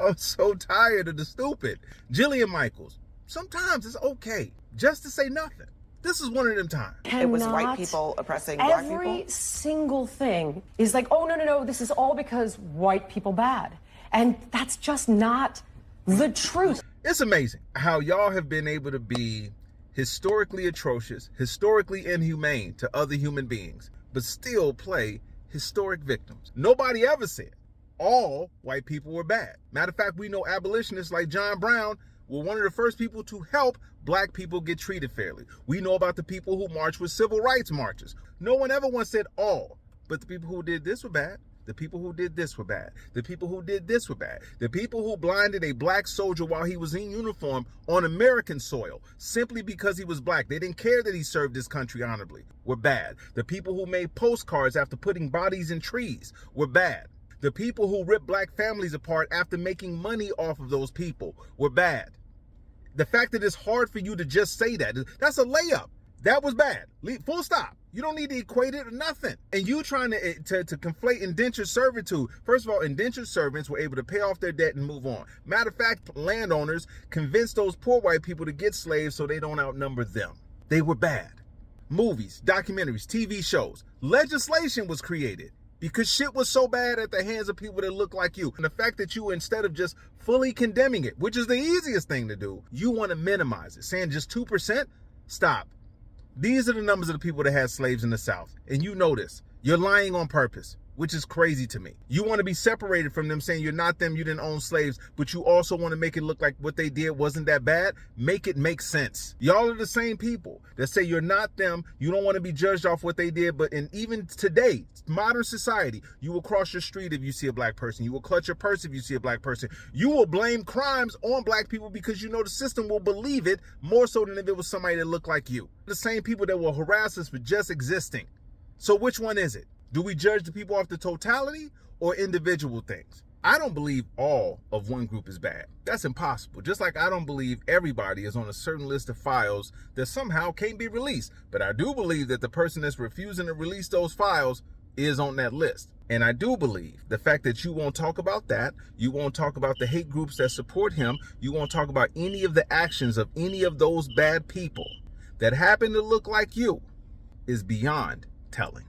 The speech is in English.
I'm so tired of the stupid. Jillian Michaels, sometimes it's okay just to say nothing. This is one of them times. It was white people oppressing black people? Every single thing is like, oh, no, this is all because white people bad. And that's just not the truth. It's amazing how y'all have been able to be historically atrocious, historically inhumane to other human beings, but still play historic victims. Nobody ever said all white people were bad. Matter of fact, we know abolitionists like John Brown were one of the first people to help black people get treated fairly. We know about the people who marched with civil rights marches. No one ever once said all, but the people who did this were bad. The people who did this were bad. The people who did this were bad. The people who blinded a black soldier while he was in uniform on American soil simply because he was black, they didn't care that he served his country honorably, were bad. The people who made postcards after putting bodies in trees were bad. The people who ripped black families apart after making money off of those people were bad. The fact that it's hard for you to just say that, that's a layup. That was bad. Full stop. You don't need to equate it or nothing. And you trying to conflate indentured servitude. First of all, indentured servants were able to pay off their debt and move on. Matter of fact, landowners convinced those poor white people to get slaves so they don't outnumber them. They were bad. Movies, documentaries, TV shows, legislation was created because shit was so bad at the hands of people that look like you. And the fact that you, instead of just fully condemning it, which is the easiest thing to do, you want to minimize it, saying just 2%, stop. These are the numbers of the people that had slaves in the South. And you know this. You're lying on purpose, which is crazy to me. You want to be separated from them, saying you're not them, you didn't own slaves, but you also want to make it look like what they did wasn't that bad. Make it make sense. Y'all are the same people that say you're not them, you don't want to be judged off what they did, but even today, modern society, you will cross your street if you see a black person. You will clutch your purse if you see a black person. You will blame crimes on black people because you know the system will believe it more so than if it was somebody that looked like you. The same people that will harass us for just existing. So which one is it? Do we judge the people off the totality or individual things? I don't believe all of one group is bad. That's impossible. Just like I don't believe everybody is on a certain list of files that somehow can't be released. But I do believe that the person that's refusing to release those files is on that list. And I do believe the fact that you won't talk about that, you won't talk about the hate groups that support him, you won't talk about any of the actions of any of those bad people that happen to look like you is beyond telling.